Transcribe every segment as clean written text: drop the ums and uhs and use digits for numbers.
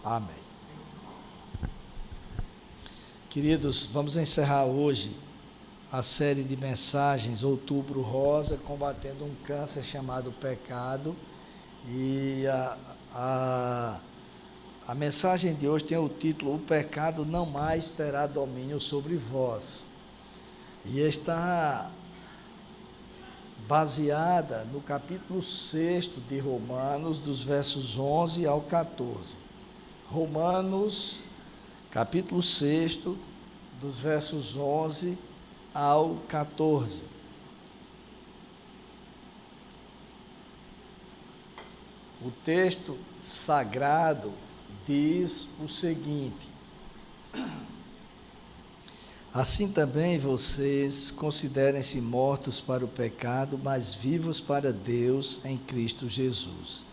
Amém. Queridos, vamos encerrar hoje a série de mensagens Outubro Rosa, combatendo um câncer chamado pecado. E a mensagem de hoje tem o título: O pecado não mais terá domínio sobre vós. E está baseada no capítulo 6 de Romanos, dos versos 11 ao 14. Romanos, capítulo 6, dos versos 11 ao 14. O texto sagrado diz o seguinte: assim também vocês considerem-se mortos para o pecado, mas vivos para Deus em Cristo Jesus.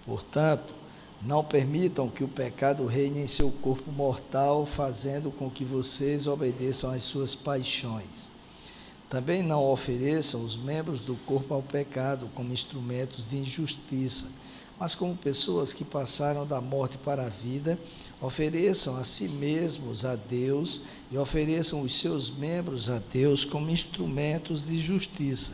Portanto, não permitam que o pecado reine em seu corpo mortal, fazendo com que vocês obedeçam às suas paixões. Também não ofereçam os membros do corpo ao pecado como instrumentos de injustiça, mas como pessoas que passaram da morte para a vida. Ofereçam a si mesmos a Deus e ofereçam os seus membros a Deus como instrumentos de justiça,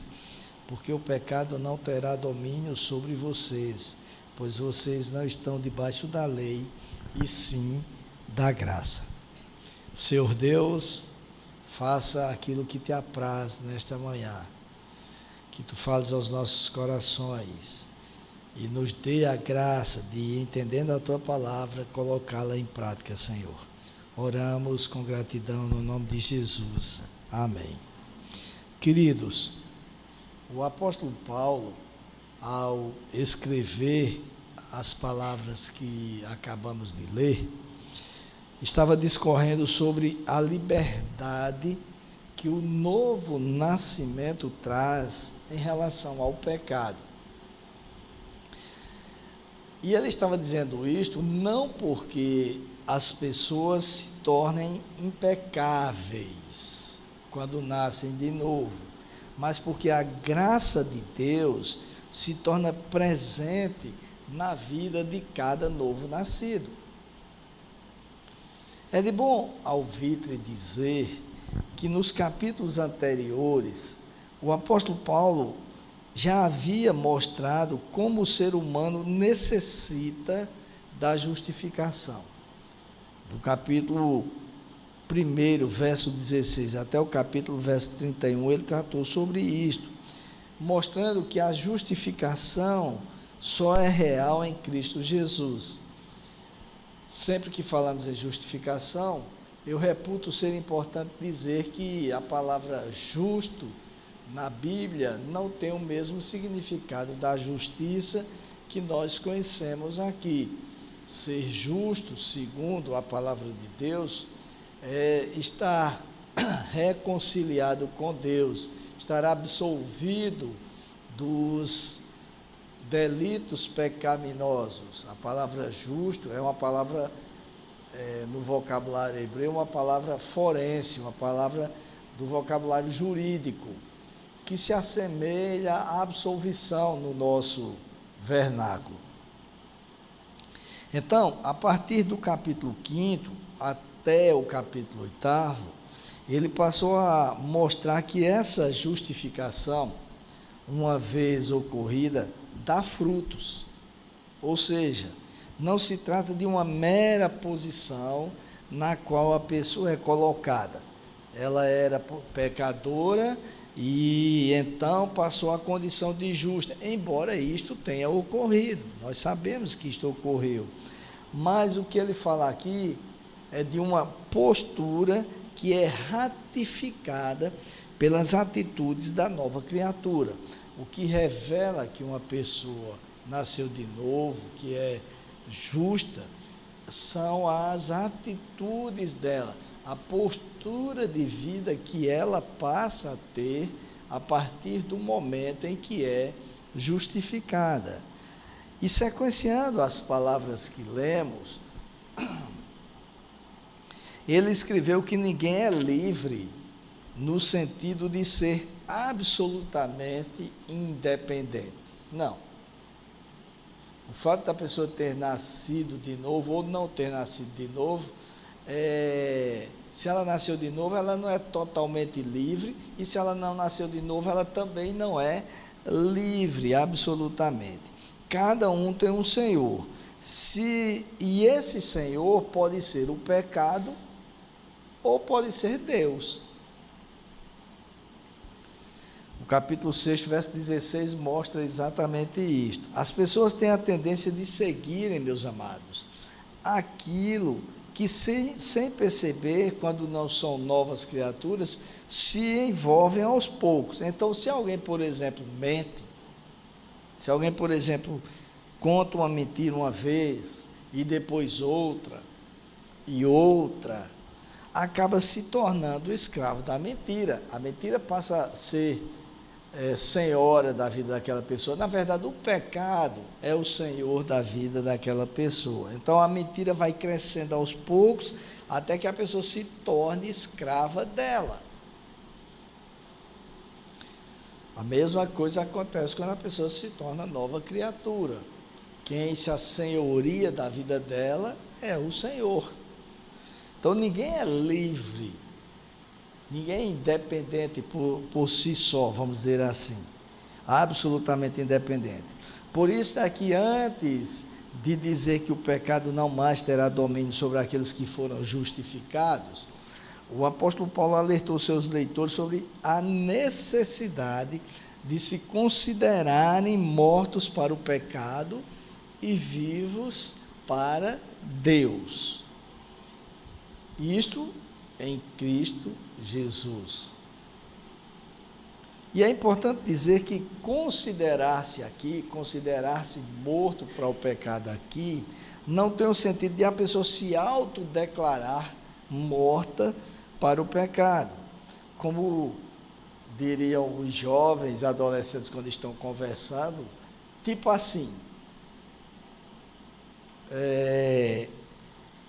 porque o pecado não terá domínio sobre vocês, pois vocês não estão debaixo da lei, e sim da graça. Senhor Deus, faça aquilo que te apraz nesta manhã, que tu fales aos nossos corações e nos dê a graça de, entendendo a tua palavra, colocá-la em prática, Senhor. Oramos com gratidão no nome de Jesus. Amém. Queridos, o apóstolo Paulo, ao escrever as palavras que acabamos de ler, estava discorrendo sobre a liberdade que o novo nascimento traz em relação ao pecado. E ele estava dizendo isto não porque as pessoas se tornem impecáveis quando nascem de novo, mas porque a graça de Deus se torna presente na vida de cada novo nascido. É de bom alvitre dizer que nos capítulos anteriores, o apóstolo Paulo já havia mostrado como o ser humano necessita da justificação. Do capítulo 1, verso 16, até o capítulo verso 31, ele tratou sobre isto, mostrando que a justificação só é real em Cristo Jesus. Sempre que falamos em justificação, eu reputo ser importante dizer que a palavra justo na Bíblia não tem o mesmo significado da justiça que nós conhecemos aqui. Ser justo, segundo a palavra de Deus, é estar reconciliado com Deus, estar absolvido dos delitos pecaminosos. A palavra justo é uma palavra, no vocabulário hebreu, uma palavra forense, uma palavra do vocabulário jurídico, que se assemelha à absolvição no nosso vernáculo. Então, a partir do capítulo 5 até o capítulo 8, ele passou a mostrar que essa justificação, uma vez ocorrida, dá frutos. Ou seja, não se trata de uma mera posição na qual a pessoa é colocada. Ela era pecadora e então passou à condição de justa, embora isto tenha ocorrido, nós sabemos que isto ocorreu, mas o que ele fala aqui é de uma postura que é ratificada pelas atitudes da nova criatura, o que revela que uma pessoa nasceu de novo, que é justa, são as atitudes dela, a postura de vida que ela passa a ter a partir do momento em que é justificada. E sequenciando as palavras que lemos, ele escreveu que ninguém é livre no sentido de ser absolutamente independente. Não. O fato da pessoa ter nascido de novo ou não ter nascido de novo, se ela nasceu de novo, ela não é totalmente livre, e se ela não nasceu de novo, ela também não é livre, absolutamente. Cada um tem um Senhor. E esse Senhor pode ser o pecado ou pode ser Deus. O capítulo 6, verso 16, mostra exatamente isto. As pessoas têm a tendência de seguirem, meus amados, aquilo que sem perceber, quando não são novas criaturas, se envolvem aos poucos. Então, se alguém, por exemplo, mente, se alguém, por exemplo, conta uma mentira uma vez, e depois outra, e outra, acaba se tornando escravo da mentira. A mentira passa a ser senhora da vida daquela pessoa. Na verdade, o pecado é o senhor da vida daquela pessoa. Então, a mentira vai crescendo aos poucos, até que a pessoa se torne escrava dela. A mesma coisa acontece quando a pessoa se torna nova criatura. Quem se assenhoria da vida dela é o Senhor. Então, ninguém é livre. Ninguém é independente por si só, vamos dizer assim, absolutamente independente. Por isso é que antes de dizer que o pecado não mais terá domínio sobre aqueles que foram justificados, o apóstolo Paulo alertou seus leitores sobre a necessidade de se considerarem mortos para o pecado e vivos para Deus. Isto em Cristo Jesus. E é importante dizer que considerar-se morto para o pecado aqui, não tem o sentido de a pessoa se autodeclarar morta para o pecado. Como diriam os jovens, adolescentes, quando estão conversando, tipo assim,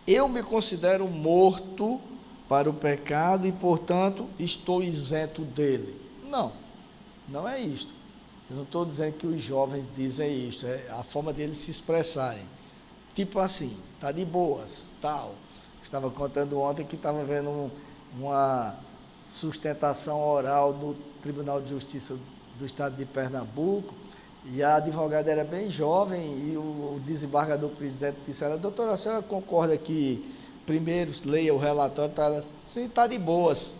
eu me considero morto para o pecado e, portanto, estou isento dele. Não, não é isto. Eu não estou dizendo que os jovens dizem isto, é a forma deles se expressarem. Tipo assim, está de boas, tal. Estava contando ontem que estava vendo uma sustentação oral no Tribunal de Justiça do Estado de Pernambuco, e a advogada era bem jovem, e o desembargador presidente disse a ela: doutora, a senhora concorda que primeiro leia o relatório? Sim, está de boas.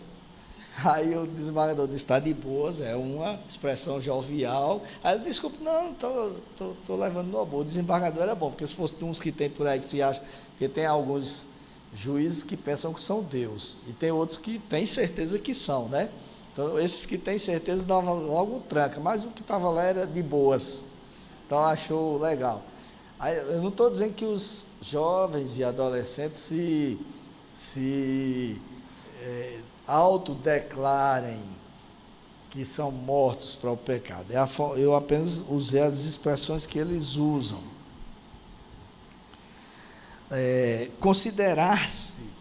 Aí o desembargador disse: está de boas, é uma expressão jovial. Aí ela: desculpe, não, estou levando no boa. O desembargador era bom, porque se fosse uns que tem por aí que se acha, porque tem alguns juízes que pensam que são Deus, e tem outros que têm certeza que são, né? Então, esses que têm certeza davam logo um tranca, mas o que estava lá era de boas. Então, achou legal. Aí, eu não estou dizendo que os jovens e adolescentes se autodeclarem que são mortos para o pecado. Eu apenas usei as expressões que eles usam. Considerar-se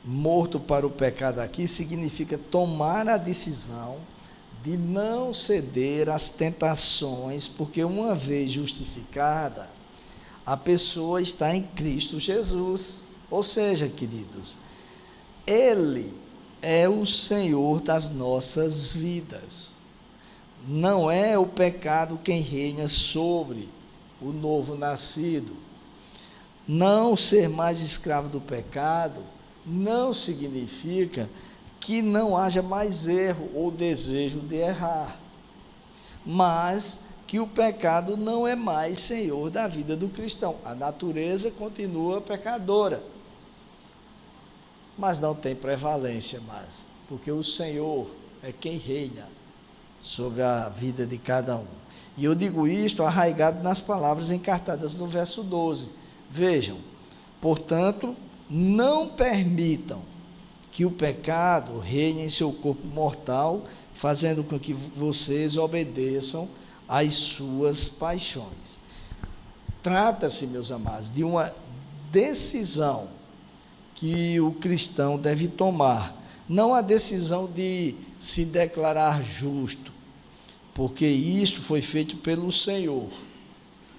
morto para o pecado aqui significa tomar a decisão de não ceder às tentações, porque uma vez justificada, a pessoa está em Cristo Jesus. Ou seja, queridos, Ele é o Senhor das nossas vidas. Não é o pecado quem reina sobre o novo nascido. Não ser mais escravo do pecado não significa que não haja mais erro ou desejo de errar, mas que o pecado não é mais senhor da vida do cristão. A natureza continua pecadora, mas não tem prevalência mais, porque o Senhor é quem reina sobre a vida de cada um. E eu digo isto arraigado nas palavras encartadas no verso 12. Vejam: portanto, não permitam que o pecado reine em seu corpo mortal, fazendo com que vocês obedeçam às suas paixões. Trata-se, meus amados, de uma decisão que o cristão deve tomar, não a decisão de se declarar justo, porque isto foi feito pelo Senhor.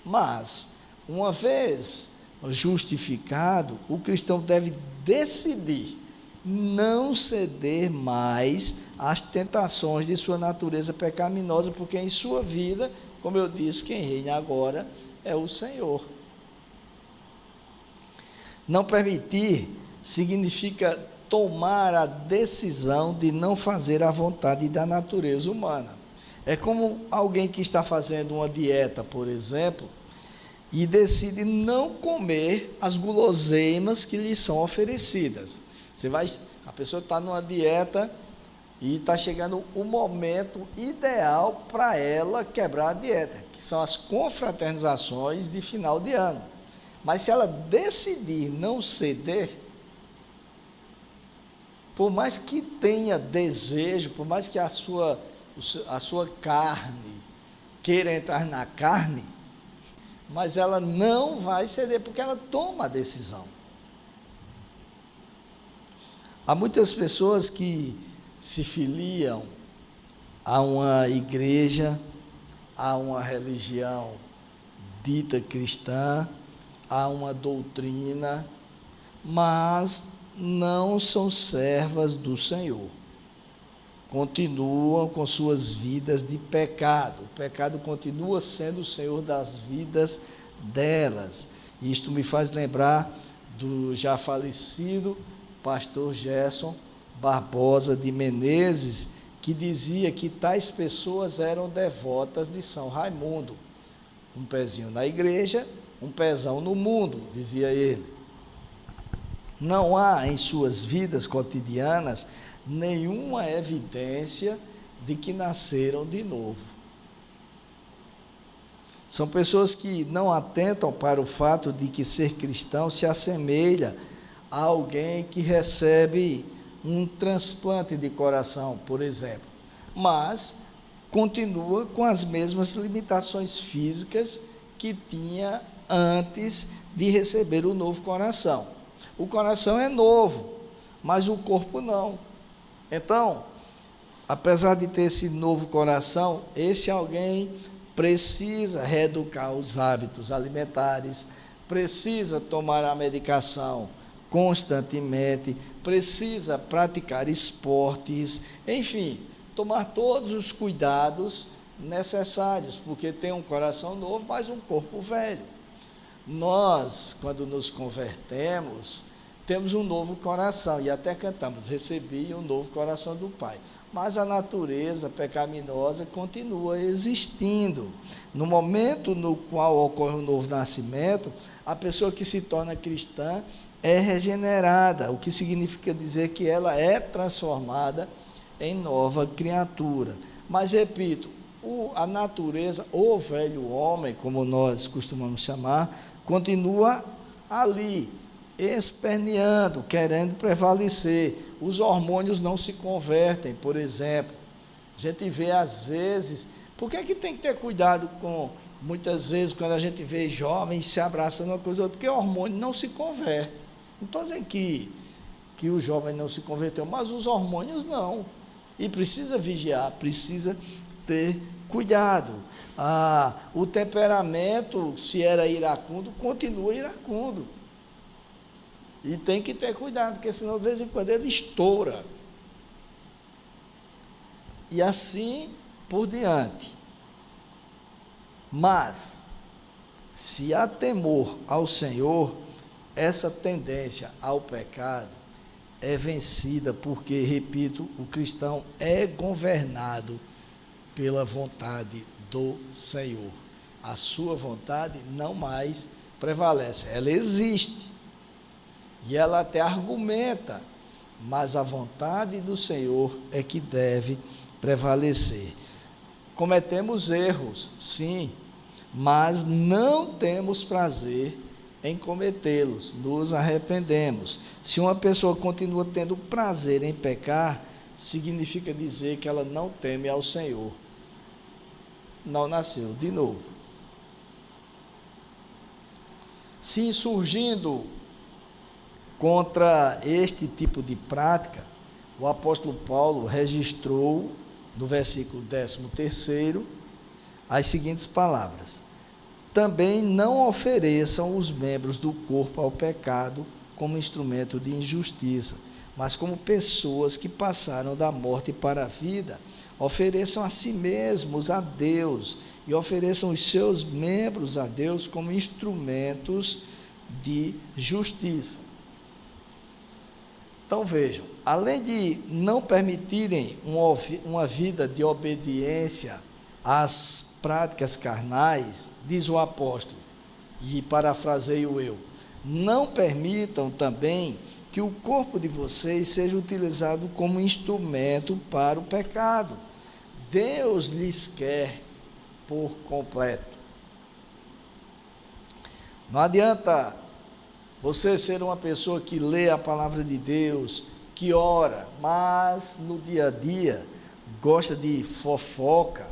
Mas, uma vez justificado, o cristão deve decidir não ceder mais às tentações de sua natureza pecaminosa, porque em sua vida, como eu disse, quem reina agora é o Senhor. Não permitir significa tomar a decisão de não fazer a vontade da natureza humana. É como alguém que está fazendo uma dieta, por exemplo, e decide não comer as guloseimas que lhe são oferecidas. A pessoa está numa dieta e está chegando o momento ideal para ela quebrar a dieta, que são as confraternizações de final de ano. Mas se ela decidir não ceder, por mais que tenha desejo, por mais que a sua carne queira entrar na carne, mas ela não vai ceder, porque ela toma a decisão. Há muitas pessoas que se filiam a uma igreja, a uma religião dita cristã, a uma doutrina, mas não são servas do Senhor. Continuam com suas vidas de pecado. O pecado continua sendo o Senhor das vidas delas. Isto me faz lembrar do já falecido pastor Gerson Barbosa de Menezes, que dizia que tais pessoas eram devotas de São Raimundo. Um pezinho na igreja, um pezão no mundo, dizia ele. Não há em suas vidas cotidianas nenhuma evidência de que nasceram de novo. São pessoas que não atentam para o fato de que ser cristão se assemelha a alguém que recebe um transplante de coração, por exemplo, mas continua com as mesmas limitações físicas que tinha antes de receber o novo coração. O coração é novo, mas o corpo não. Então, apesar de ter esse novo coração, esse alguém precisa reeducar os hábitos alimentares, precisa tomar a medicação constantemente, precisa praticar esportes, enfim, tomar todos os cuidados necessários, porque tem um coração novo, mas um corpo velho. Nós, quando nos convertemos, temos um novo coração, e até cantamos, recebi um novo coração do Pai. Mas a natureza pecaminosa continua existindo. No momento no qual ocorre o novo nascimento, a pessoa que se torna cristã é regenerada, o que significa dizer que ela é transformada em nova criatura. Mas, repito, a natureza, o velho homem, como nós costumamos chamar, continua ali, esperneando, querendo prevalecer. Os hormônios não se convertem, por exemplo. A gente vê, às vezes, por que tem que ter cuidado com, muitas vezes, quando a gente vê jovens se abraçando uma coisa ou outra? Porque o hormônio não se converte. Não estou dizendo que o jovem não se converteu, mas os hormônios não. E precisa vigiar, precisa ter cuidado. O temperamento, se era iracundo, continua iracundo. E tem que ter cuidado, porque senão de vez em quando ele estoura. E assim por diante. Mas, se há temor ao Senhor, essa tendência ao pecado é vencida, porque, repito, o cristão é governado pela vontade do Senhor. A sua vontade não mais prevalece, ela existe. E ela até argumenta, mas a vontade do Senhor é que deve prevalecer. Cometemos erros, sim, mas não temos prazer em cometê-los, nos arrependemos. Se uma pessoa continua tendo prazer em pecar, significa dizer que ela não teme ao Senhor. Não nasceu de novo. Se insurgindo contra este tipo de prática, o apóstolo Paulo registrou, no versículo 13º, as seguintes palavras: também não ofereçam os membros do corpo ao pecado como instrumento de injustiça, mas como pessoas que passaram da morte para a vida. Ofereçam a si mesmos a Deus e ofereçam os seus membros a Deus como instrumentos de justiça. Então vejam, além de não permitirem uma vida de obediência às práticas carnais, diz o apóstolo, e parafraseio eu, não permitam também que o corpo de vocês seja utilizado como instrumento para o pecado. Deus lhes quer por completo. Não adianta você ser uma pessoa que lê a palavra de Deus, que ora, mas no dia a dia gosta de fofoca,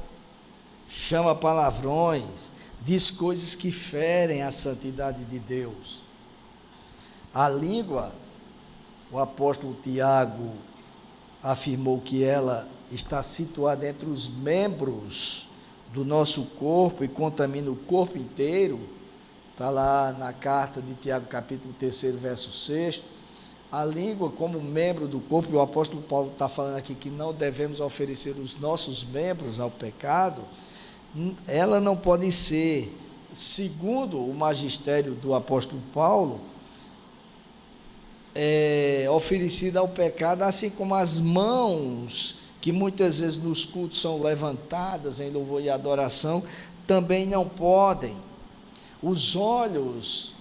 chama palavrões, diz coisas que ferem a santidade de Deus. A língua, o apóstolo Tiago afirmou que ela está situada entre os membros do nosso corpo e contamina o corpo inteiro. Está lá na carta de Tiago, capítulo 3, verso 6. A língua como membro do corpo, e o apóstolo Paulo está falando aqui que não devemos oferecer os nossos membros ao pecado, ela não pode ser, segundo o magistério do apóstolo Paulo, oferecida ao pecado, assim como as mãos, que muitas vezes nos cultos são levantadas em louvor e adoração, também não podem. Os olhos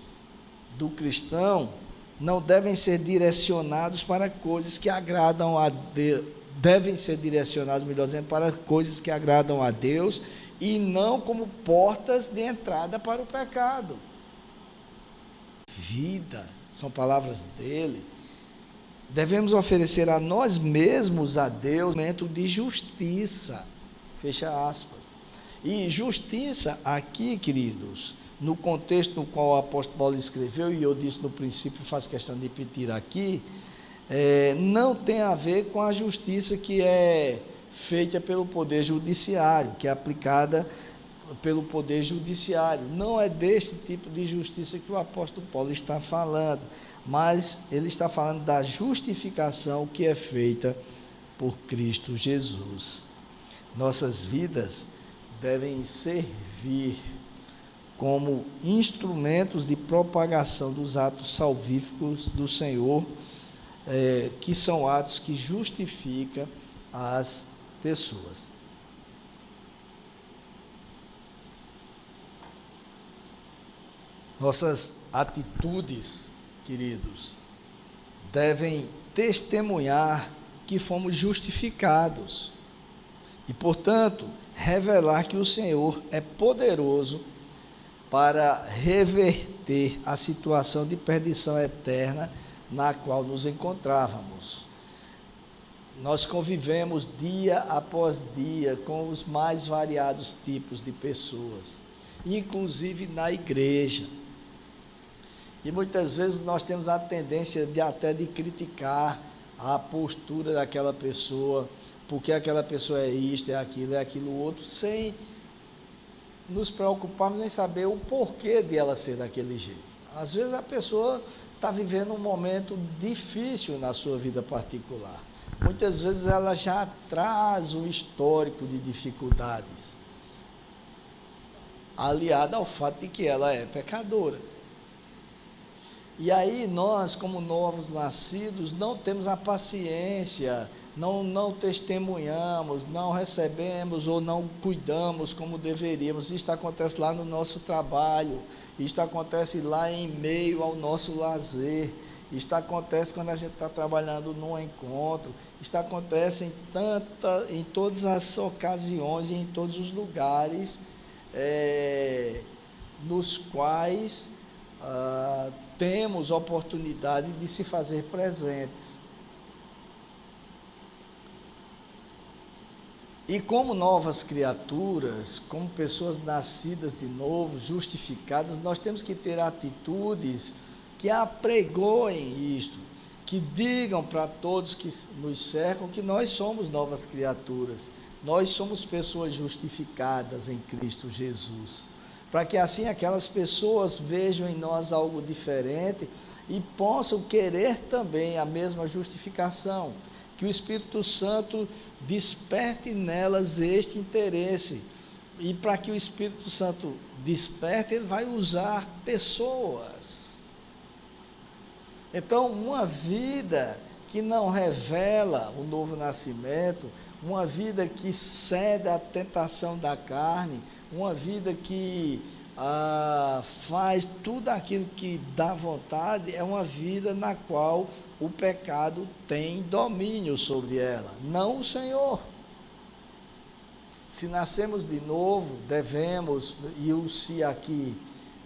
do cristão não devem ser direcionados para coisas que agradam a Deus, devem ser direcionados, melhor dizendo, para coisas que agradam a Deus, e não como portas de entrada para o pecado. Vida, são palavras dele. Devemos oferecer a nós mesmos a Deus um momento de justiça, fecha aspas. E justiça aqui, queridos, no contexto no qual o apóstolo Paulo escreveu, e eu disse no princípio, faço questão de repetir aqui, não tem a ver com a justiça que é feita pelo poder judiciário, que é aplicada pelo poder judiciário. Não é deste tipo de justiça que o apóstolo Paulo está falando, mas ele está falando da justificação que é feita por Cristo Jesus. Nossas vidas devem servir como instrumentos de propagação dos atos salvíficos do Senhor, que são atos que justificam as pessoas. Nossas atitudes, queridos, devem testemunhar que fomos justificados e, portanto, revelar que o Senhor é poderoso para reverter a situação de perdição eterna na qual nos encontrávamos. Nós convivemos dia após dia com os mais variados tipos de pessoas, inclusive na igreja. E muitas vezes nós temos a tendência até de criticar a postura daquela pessoa, porque aquela pessoa é isto, é aquilo outro, sem nos preocuparmos em saber o porquê de ela ser daquele jeito. Às vezes a pessoa está vivendo um momento difícil na sua vida particular. Muitas vezes ela já traz um histórico de dificuldades, aliada ao fato de que ela é pecadora. E aí nós, como novos nascidos, não temos a paciência, não testemunhamos, não recebemos ou não cuidamos como deveríamos. Isto acontece lá no nosso trabalho, isto acontece lá em meio ao nosso lazer, isto acontece quando a gente está trabalhando num encontro, isto acontece em todas as ocasiões e em todos os lugares nos quais temos oportunidade de se fazer presentes. E como novas criaturas, como pessoas nascidas de novo, justificadas, nós temos que ter atitudes que apregoem isto, que digam para todos que nos cercam que nós somos novas criaturas, nós somos pessoas justificadas em Cristo Jesus. para que assim aquelas pessoas vejam em nós algo diferente e possam querer também a mesma justificação, que o Espírito Santo desperte nelas este interesse, e para que o Espírito Santo desperte, ele vai usar pessoas. Então, uma vida que não revela o novo nascimento, uma vida que cede à tentação da carne, uma vida que faz tudo aquilo que dá vontade, é uma vida na qual o pecado tem domínio sobre ela, não o Senhor. Se nascemos de novo, devemos, e o se aqui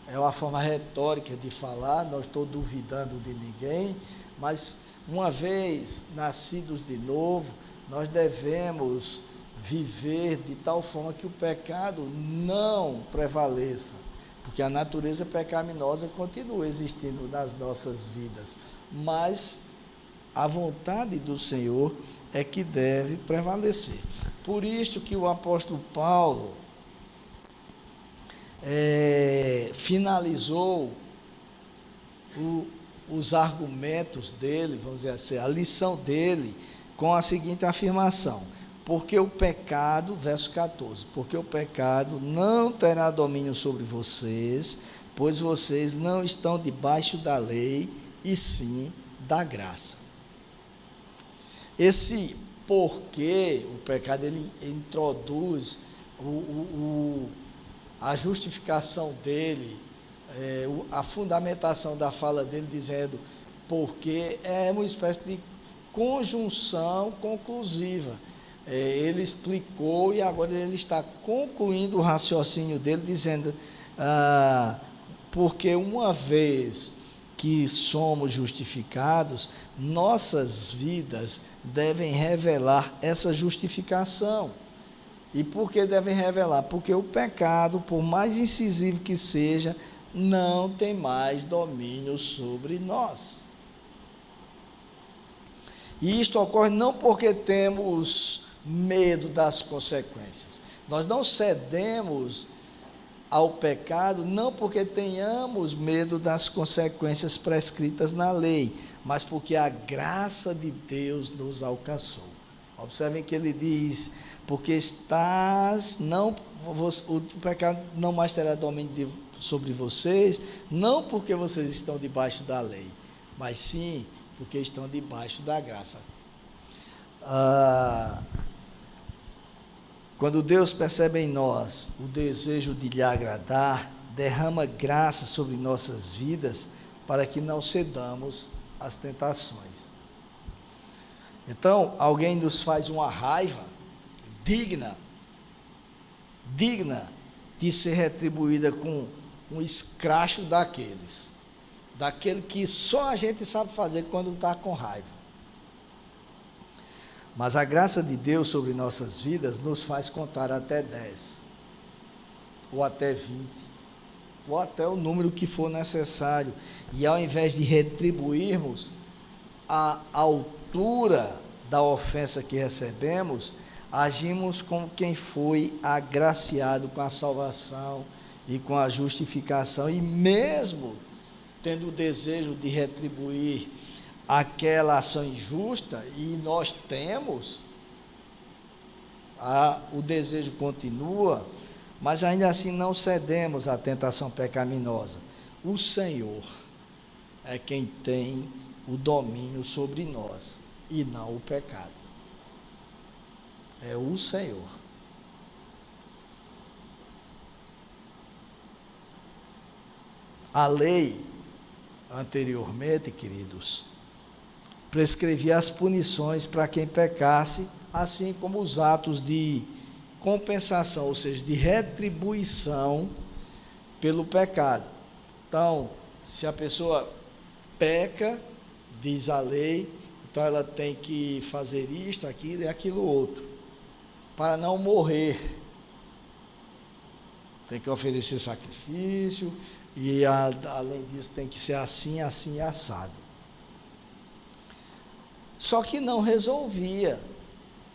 é uma forma retórica de falar, não estou duvidando de ninguém, mas uma vez nascidos de novo, nós devemos viver de tal forma que o pecado não prevaleça, porque a natureza pecaminosa continua existindo nas nossas vidas, mas a vontade do Senhor é que deve prevalecer. Por isso que o apóstolo Paulo finalizou os argumentos dele, vamos dizer assim, a lição dele, com a seguinte afirmação: porque o pecado, verso 14, porque o pecado não terá domínio sobre vocês, pois vocês não estão debaixo da lei, e sim da graça. Esse porquê, o pecado, ele introduz a justificação dele, a fundamentação da fala dele, dizendo porque é uma espécie de conjunção conclusiva. Ele explicou e agora ele está concluindo o raciocínio dele, dizendo, porque uma vez que somos justificados, nossas vidas devem revelar essa justificação. E por que devem revelar? Porque o pecado, por mais incisivo que seja, não tem mais domínio sobre nós. E isto ocorre não porque temos medo das consequências. Nós não cedemos ao pecado, não porque tenhamos medo das consequências prescritas na lei, mas porque a graça de Deus nos alcançou. Observem que ele diz, porque o pecado não mais terá domínio sobre vocês, não porque vocês estão debaixo da lei, mas sim porque estão debaixo da graça. Quando Deus percebe em nós o desejo de lhe agradar, derrama graça sobre nossas vidas para que não cedamos às tentações. Então, alguém nos faz uma raiva digna de ser retribuída com um escracho daquele que só a gente sabe fazer quando está com raiva. Mas a graça de Deus sobre nossas vidas nos faz contar até 10, ou até 20, ou até o número que for necessário. E ao invés de retribuirmos a altura da ofensa que recebemos, agimos como quem foi agraciado com a salvação e com a justificação, e mesmo tendo o desejo de retribuir aquela ação injusta, e nós temos, o desejo continua, mas ainda assim não cedemos à tentação pecaminosa. O Senhor é quem tem o domínio sobre nós, e não o pecado. É o Senhor. A lei, anteriormente, queridos, prescrevia as punições para quem pecasse, assim como os atos de compensação, ou seja, de retribuição pelo pecado. Então, se a pessoa peca, diz a lei, então ela tem que fazer isto, aquilo e aquilo outro, para não morrer. Tem que oferecer sacrifício, e além disso tem que ser assim, assim e assado. Só que não resolvia,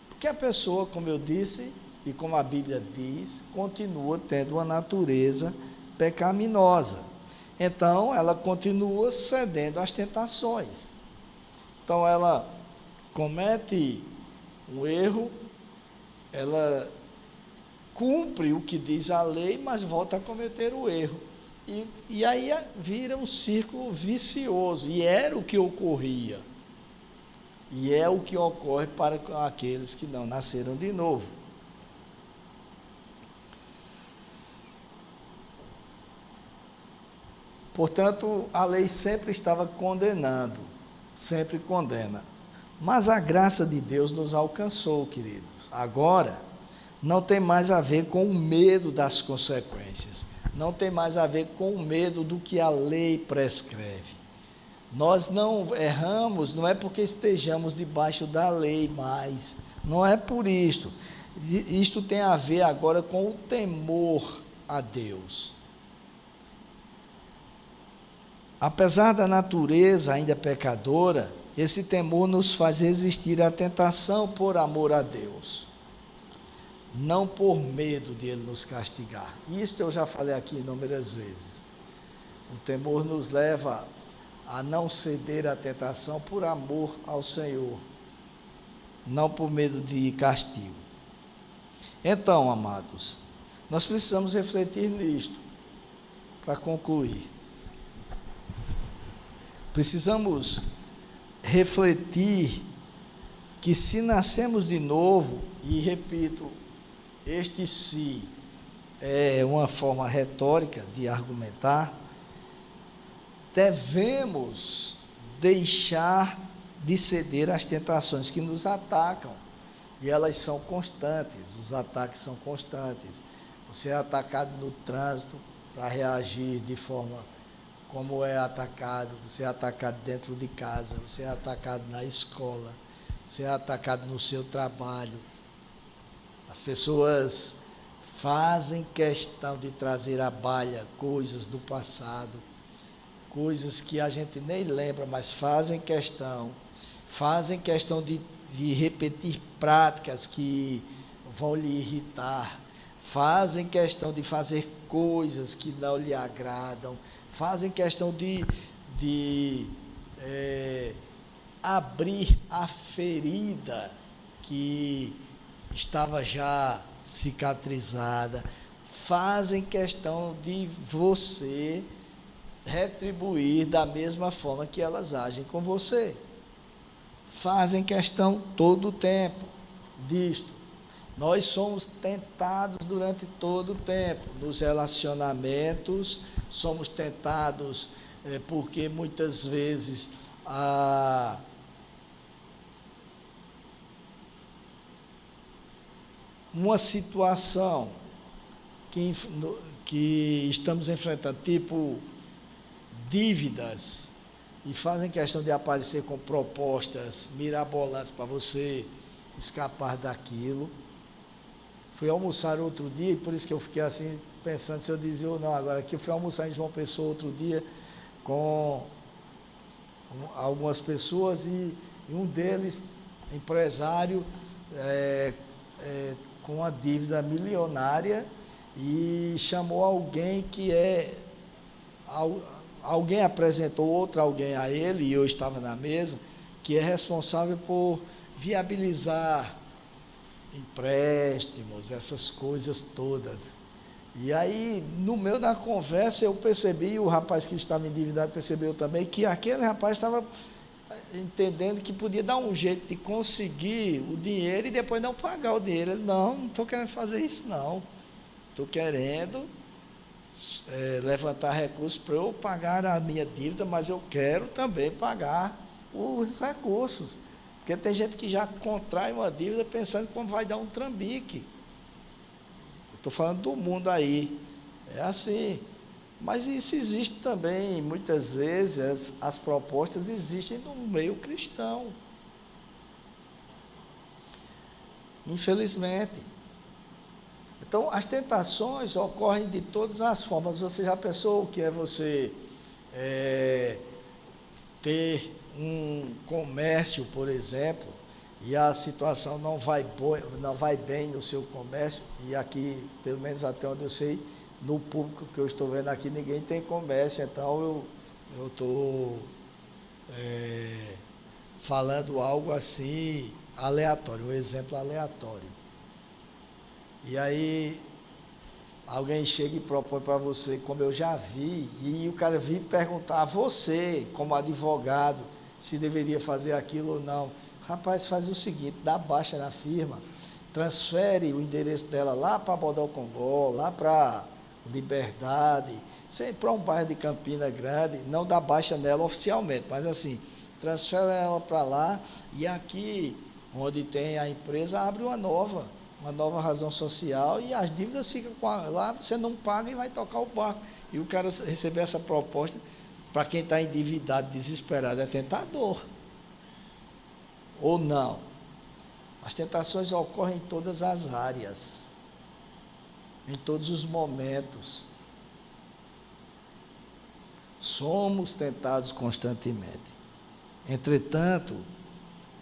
porque a pessoa, como eu disse, e como a Bíblia diz, continua tendo uma natureza pecaminosa. Então, ela continua cedendo às tentações. Então, ela comete um erro, ela cumpre o que diz a lei, mas volta a cometer o erro. E aí vira um círculo vicioso, e era o que ocorria. E é o que ocorre para aqueles que não nasceram de novo. Portanto, a lei sempre estava condenando, sempre condena. Mas a graça de Deus nos alcançou, queridos. Agora, não tem mais a ver com o medo das consequências. Não tem mais a ver com o medo do que a lei prescreve. Nós não erramos, não é porque estejamos debaixo da lei mais. Não é por isto. Isto tem a ver agora com o temor a Deus. Apesar da natureza ainda pecadora, esse temor nos faz resistir à tentação por amor a Deus, não por medo de Ele nos castigar. Isso eu já falei aqui inúmeras vezes. O temor nos leva a não ceder à tentação por amor ao Senhor, não por medo de castigo. Então, amados, nós precisamos refletir nisto, para concluir. Precisamos refletir que se nascemos de novo, e repito, este se é uma forma retórica de argumentar, devemos deixar de ceder às tentações que nos atacam, e elas são constantes, os ataques são constantes. Você é atacado no trânsito para reagir de forma como é atacado, você é atacado dentro de casa, você é atacado na escola, você é atacado no seu trabalho. As pessoas fazem questão de trazer à baila coisas do passado, coisas que a gente nem lembra, mas fazem questão de repetir práticas que vão lhe irritar, fazem questão de fazer coisas que não lhe agradam, fazem questão de abrir a ferida que estava já cicatrizada, fazem questão de você retribuir da mesma forma que elas agem com você. Fazem questão todo o tempo disto. Nós somos tentados durante todo o tempo, nos relacionamentos, somos tentados porque muitas vezes uma situação que estamos enfrentando, tipo dívidas, e fazem questão de aparecer com propostas mirabolantes para você escapar daquilo. Fui almoçar outro dia, e por isso que eu fiquei assim, pensando se eu dizia ou não. Agora, aqui eu fui almoçar em João Pessoa outro dia, com algumas pessoas, e um deles, empresário, com uma dívida milionária, e chamou alguém que alguém apresentou outro alguém a ele, e eu estava na mesa, que é responsável por viabilizar empréstimos, essas coisas todas. E aí, no meio da conversa, eu percebi, o rapaz que estava endividado percebeu também, que aquele rapaz estava entendendo que podia dar um jeito de conseguir o dinheiro e depois não pagar o dinheiro. Ele, não estou querendo fazer isso, não. Estou querendo levantar recursos para eu pagar a minha dívida, mas eu quero também pagar os recursos. Porque tem gente que já contrai uma dívida pensando como vai dar um trambique. Estou falando do mundo aí. É assim. Mas isso existe também, muitas vezes, as propostas existem no meio cristão. Infelizmente. Então, as tentações ocorrem de todas as formas. Você já pensou o que é você ter um comércio, por exemplo, e a situação não vai bem no seu comércio, e aqui, pelo menos até onde eu sei, no público que eu estou vendo aqui, ninguém tem comércio, então eu estou falando algo assim aleatório, um exemplo aleatório. E aí alguém chega e propõe para você, como eu já vi, e o cara vem perguntar a você, como advogado, se deveria fazer aquilo ou não. Rapaz, faz o seguinte, dá baixa na firma, transfere o endereço dela lá para Bodocongó, lá para Liberdade, para um bairro de Campina Grande, não dá baixa nela oficialmente, mas assim, transfere ela para lá e aqui, onde tem a empresa, abre uma nova razão social e as dívidas ficam lá, você não paga e vai tocar o barco. E o cara receber essa proposta, para quem está endividado, desesperado, é tentador. Ou não? As tentações ocorrem em todas as áreas, em todos os momentos. Somos tentados constantemente. Entretanto,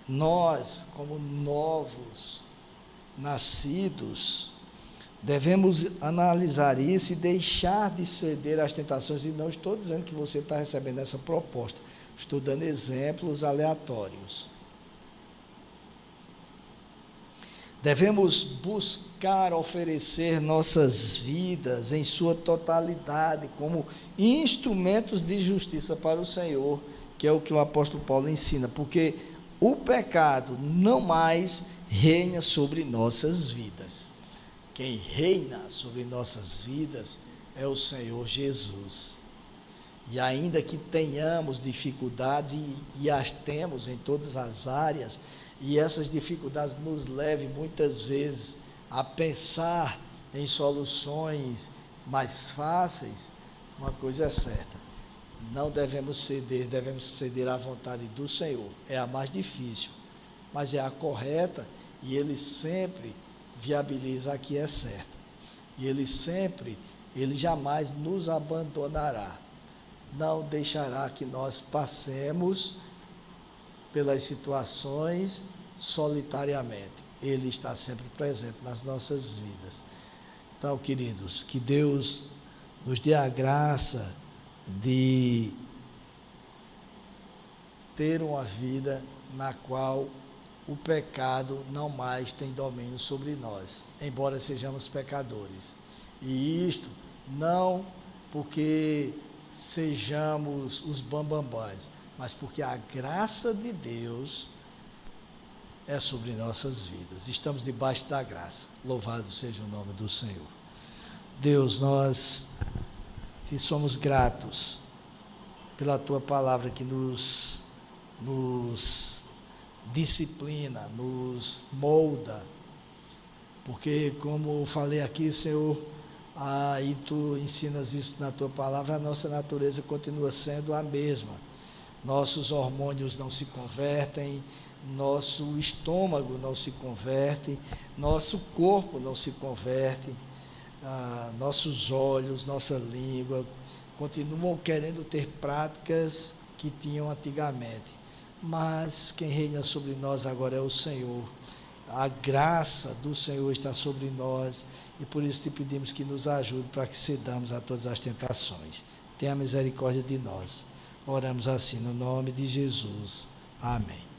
nós, como novos nascidos, devemos analisar isso e deixar de ceder às tentações. E não estou dizendo que você está recebendo essa proposta, estou dando exemplos aleatórios. Devemos buscar oferecer nossas vidas em sua totalidade como instrumentos de justiça para o Senhor, que é o que o apóstolo Paulo ensina, porque o pecado não mais reina sobre nossas vidas. Quem reina sobre nossas vidas é o Senhor Jesus. E ainda que tenhamos dificuldades, e as temos em todas as áreas, e essas dificuldades nos levem muitas vezes a pensar em soluções mais fáceis, uma coisa é certa, não devemos ceder à vontade do Senhor. É a mais difícil, mas é a correta, e Ele sempre viabiliza a que é certa. E Ele jamais nos abandonará. Não deixará que nós passemos pelas situações solitariamente. Ele está sempre presente nas nossas vidas. Então, queridos, que Deus nos dê a graça de ter uma vida na qual o pecado não mais tem domínio sobre nós, embora sejamos pecadores. E isto não porque sejamos os bambambãs, mas porque a graça de Deus é sobre nossas vidas. Estamos debaixo da graça. Louvado seja o nome do Senhor. Deus, nós te somos gratos pela tua palavra que nos disciplina, nos molda, porque como falei aqui, Senhor, e tu ensinas isso na tua palavra, a nossa natureza continua sendo a mesma. Nossos hormônios não se convertem, nosso estômago não se converte, nosso corpo não se converte, nossos olhos, nossa língua continuam querendo ter práticas que tinham antigamente. Mas quem reina sobre nós agora é o Senhor. A graça do Senhor está sobre nós e por isso te pedimos que nos ajude para que cedamos a todas as tentações. Tenha misericórdia de nós. Oramos assim no nome de Jesus. Amém.